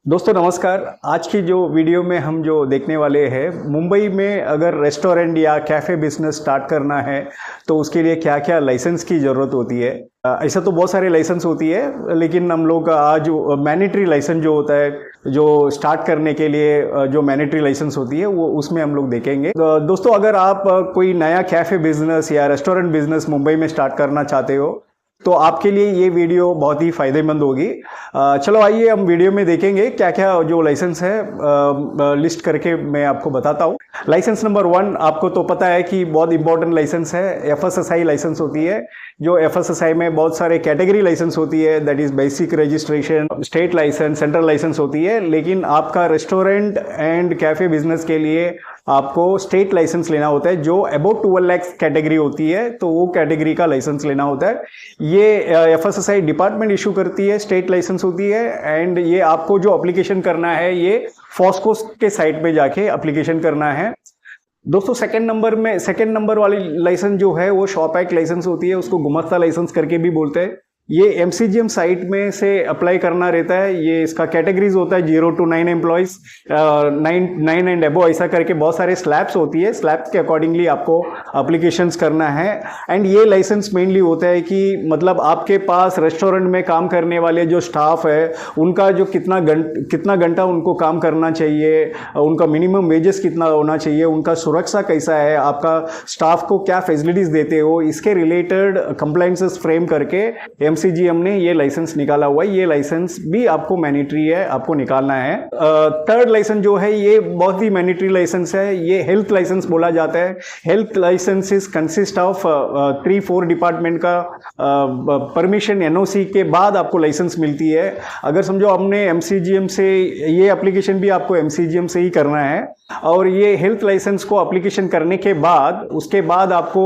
दोस्तों नमस्कार। आज की जो वीडियो में हम जो देखने वाले हैं, मुंबई में अगर रेस्टोरेंट या कैफ़े बिजनेस स्टार्ट करना है तो उसके लिए क्या क्या लाइसेंस की ज़रूरत होती है। ऐसा तो बहुत सारे लाइसेंस होती है, लेकिन हम लोग आज मैंडेटरी लाइसेंस जो होता है, जो स्टार्ट करने के लिए जो मैंडेटरी लाइसेंस होती है वो उसमें हम लोग देखेंगे। दोस्तों अगर आप कोई नया कैफ़े बिजनेस या रेस्टोरेंट बिजनेस मुंबई में स्टार्ट करना चाहते हो तो आपके लिए ये वीडियो बहुत ही फ़ायदेमंद होगी। चलो आइए हम वीडियो में देखेंगे क्या क्या जो लाइसेंस है, लिस्ट करके मैं आपको बताता हूँ। लाइसेंस नंबर 1 आपको तो पता है कि बहुत इंपॉर्टेंट लाइसेंस है, एफएसएसआई लाइसेंस होती है। जो एफएसएसआई में बहुत सारे कैटेगरी लाइसेंस होती है, that is basic registration, state license, central license होती है। लेकिन आपका रेस्टोरेंट एंड कैफे बिजनेस के लिए आपको स्टेट लाइसेंस लेना होता है, जो अबाउट 12 लाख कैटेगरी होती है, तो वो कैटेगरी का लाइसेंस लेना होता है। ये एफएसएसआई डिपार्टमेंट इशू करती है, स्टेट लाइसेंस होती है। एंड ये आपको जो एप्लीकेशन करना है ये फॉस्को के साइट पे जाके एप्लीकेशन करना है। दोस्तों सेकंड नंबर वाली लाइसेंस जो है वो शॉप एक्ट लाइसेंस होती है, उसको गुमस्ता लाइसेंस करके भी बोलते हैं। ये एमसीजीएम साइट में से अप्लाई करना रहता है। ये इसका कैटेगरीज होता है 0 to 9 एम्प्लॉयज, 9 एंड अबो, ऐसा करके बहुत सारे स्लैब्स होती है। स्लैब्स के अकॉर्डिंगली आपको अप्लीकेशंस करना है। एंड ये लाइसेंस मेनली होता है कि मतलब आपके पास रेस्टोरेंट में काम करने वाले जो स्टाफ है उनका जो कितना घंटा उनको काम करना चाहिए, उनका मिनिमम वेजेस कितना होना चाहिए, उनका सुरक्षा कैसा है, आपका स्टाफ को क्या फैसिलिटीज देते हो, इसके रिलेटेड कंप्लायंसेस फ्रेम करके एमसीजीएम ने ये लाइसेंस निकाला हुआ है। ये लाइसेंस भी आपको मैंडेटरी है, आपको निकालना है। थर्ड लाइसेंस जो है ये बहुत ही मैंडेटरी लाइसेंस है, ये हेल्थ लाइसेंस बोला जाता है। Health licenses consist of 3-4 department का परमिशन, एनओसी के बाद आपको लाइसेंस मिलती है। अगर समझो हमने एमसीजीएम से, ये एप्लीकेशन भी आपको एमसीजीएम से ही करना है। और ये हेल्थ लाइसेंस को एप्लीकेशन करने के बाद उसके बाद आपको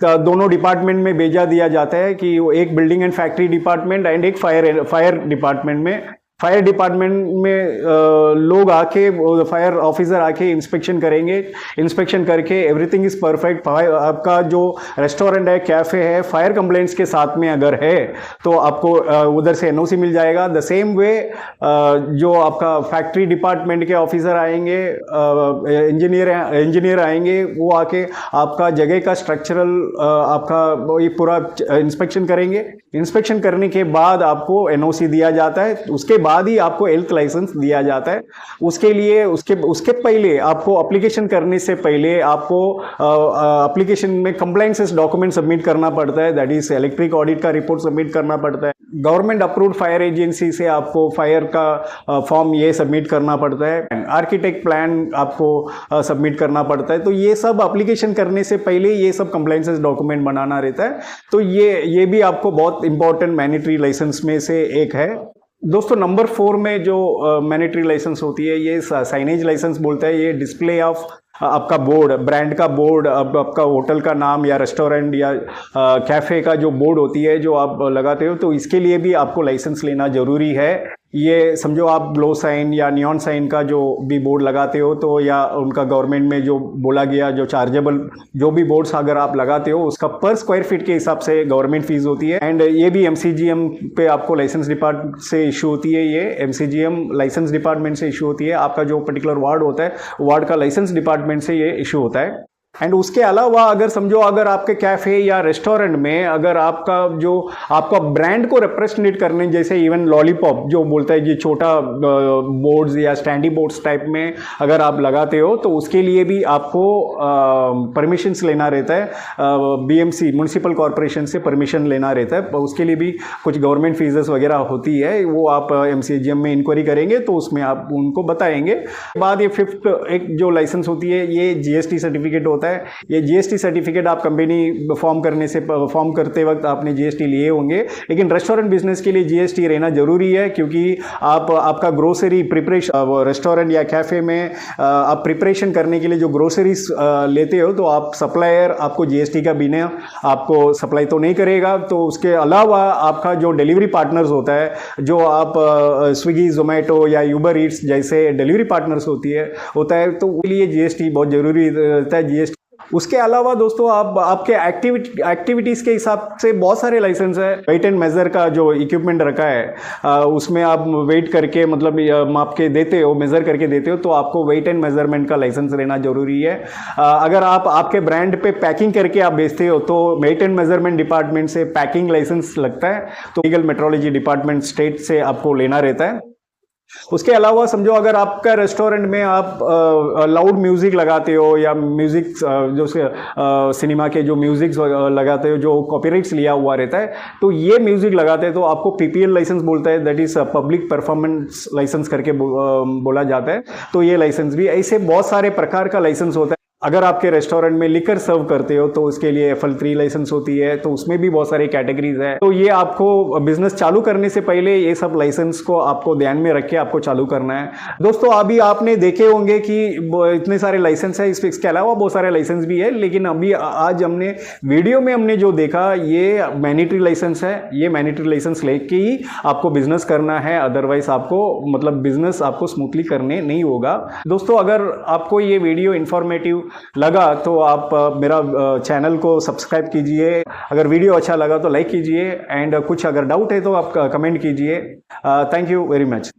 दोनों डिपार्टमेंट में भेजा दिया जाता है कि एक building and factory department and एक फायर डिपार्टमेंट में। फायर डिपार्टमेंट में लोग आके, फायर ऑफिसर आके इंस्पेक्शन करेंगे। इंस्पेक्शन करके एवरीथिंग इज परफेक्ट, आपका जो रेस्टोरेंट है, कैफे है, फायर कंप्लेंट्स के साथ में अगर है तो आपको उधर से एनओसी मिल जाएगा। द सेम वे जो आपका फैक्ट्री डिपार्टमेंट के ऑफिसर आएंगे, इंजीनियर आएंगे, वो आके आपका जगह का स्ट्रक्चरल आपका ये पूरा इंस्पेक्शन करेंगे। इंस्पेक्शन करने के बाद आपको एनओसी दिया जाता है, उसके बाद ही आपको हेल्थ लाइसेंस दिया जाता है। उसके लिए उसके पहले आपको एप्लीकेशन करने से पहले आपको एप्लीकेशन में कंप्लायंसेस डॉक्यूमेंट सबमिट करना पड़ता है, दैट इज इलेक्ट्रिक ऑडिट का रिपोर्ट सबमिट करना पड़ता है। गवर्नमेंट अप्रूव्ड फायर एजेंसी से आपको फायर का फॉर्म ये सबमिट करना पड़ता है। आर्किटेक्ट प्लान आपको सबमिट करना पड़ता है। तो ये सब एप्लीकेशन करने से पहले ये सब कंप्लायंसेस डॉक्यूमेंट बनाना रहता है। तो ये भी आपको बहुत इंपॉर्टेंट मैंडेटरी लाइसेंस में से एक है। दोस्तों नंबर 4 में जो मैंडेटरी लाइसेंस होती है ये साइनेज लाइसेंस बोलता है। ये डिस्प्ले ऑफ आपका बोर्ड, ब्रांड का बोर्ड, आपका होटल का नाम या रेस्टोरेंट या कैफ़े का जो बोर्ड होती है जो आप लगाते हो, तो इसके लिए भी आपको लाइसेंस लेना ज़रूरी है। ये समझो आप ग्लो साइन या नियॉन साइन का जो भी बोर्ड लगाते हो, तो या उनका गवर्नमेंट में जो बोला गया जो चार्जेबल जो भी बोर्ड्स अगर आप लगाते हो उसका पर स्क्वायर फीट के हिसाब से गवर्नमेंट फीस होती है। एंड ये भी एमसीजीएम पे आपको लाइसेंस डिपार्टमेंट से इशू होती है। ये एमसीजीएम लाइसेंस डिपार्टमेंट से इशू होती है। आपका जो पर्टिकुलर वार्ड होता है, वार्ड का लाइसेंस डिपार्टमेंट से ये इशू होता है। एंड उसके अलावा अगर समझो अगर आपके कैफे या रेस्टोरेंट में अगर आपका ब्रांड को रिप्रेजेंट करने, जैसे इवन लॉलीपॉप जो बोलता है, ये छोटा बोर्ड्स या स्टैंडी बोर्ड्स टाइप में अगर आप लगाते हो तो उसके लिए भी आपको परमिशंस लेना रहता है। बीएमसी म्युनिसिपल कॉर्पोरेशन से परमिशन लेना रहता है। उसके लिए भी कुछ गवर्नमेंट फीसेस वगैरह होती है, वो आप एमसीजीएम में इंक्वायरी करेंगे तो उसमें आप उनको बताएंगे। बाद ये 5th एक जो लाइसेंस होती है ये जीएसटी सर्टिफिकेट होता है। ये जीएसटी सर्टिफिकेट आप कंपनी फॉर्म करते वक्त आपने जीएसटी लिए होंगे, लेकिन रेस्टोरेंट बिजनेस के लिए जीएसटी रहना जरूरी है, क्योंकि आपका ग्रोसरी प्रिपरेशन, रेस्टोरेंट या कैफे में आप प्रिपरेशन करने के लिए जो ग्रोसरीज लेते हो तो आप सप्लायर आपको जीएसटी का बिना आपको सप्लाई तो नहीं करेगा। तो उसके अलावा आपका जो डिलीवरी पार्टनर्स होता है, जो आप स्विगी, जोमेटो या यूबर ईट्स जैसे डिलीवरी पार्टनर्स होता है, तो उसके लिए जीएसटी बहुत जरूरी रहता है। जीएसटी उसके अलावा दोस्तों आप आपके एक्टिविटीज़ के हिसाब से बहुत सारे लाइसेंस है। वेट एंड मेज़र का जो इक्विपमेंट रखा है उसमें आप वेट करके मतलब माप के देते हो, मेज़र करके देते हो, तो आपको वेट एंड मेज़रमेंट का लाइसेंस लेना जरूरी है। अगर आप आपके ब्रांड पे पैकिंग करके आप बेचते हो तो वेट एंड मेज़रमेंट डिपार्टमेंट से पैकिंग लाइसेंस लगता है, तो लीगल मेट्रोलॉजी डिपार्टमेंट स्टेट से आपको लेना रहता है। उसके अलावा समझो अगर आपका रेस्टोरेंट में आप लाउड म्यूजिक लगाते हो या म्यूजिक जो सिनेमा के जो म्यूजिक लगाते हो जो कॉपीराइट्स लिया हुआ रहता है, तो ये म्यूजिक लगाते हैं तो आपको पीपीएल लाइसेंस बोलता है, that is public performance license करके बोला जाता है। तो ये लाइसेंस भी, ऐसे बहुत सारे प्रकार का लाइसेंस होता है। अगर आपके रेस्टोरेंट में लिकर सर्व करते हो तो उसके लिए FL3 लाइसेंस होती है, तो उसमें भी बहुत सारी कैटेगरीज है। तो ये आपको बिजनेस चालू करने से पहले ये सब लाइसेंस को आपको ध्यान में रख के आपको चालू करना है। दोस्तों अभी आपने देखे होंगे कि इतने सारे लाइसेंस है, इसके अलावा बहुत सारे लाइसेंस भी है, लेकिन अभी आज हमने वीडियो में हमने जो देखा ये मैंडेटरी लाइसेंस है। ये मैंडेटरी लाइसेंस लेके ही आपको बिजनेस करना है, अदरवाइज आपको मतलब बिजनेस आपको स्मूथली करने नहीं होगा। दोस्तों अगर आपको ये वीडियो इंफॉर्मेटिव लगा तो आप मेरा चैनल को सब्सक्राइब कीजिए। अगर वीडियो अच्छा लगा तो लाइक कीजिए, एंड कुछ अगर डाउट है तो आप कमेंट कीजिए। Thank you very much.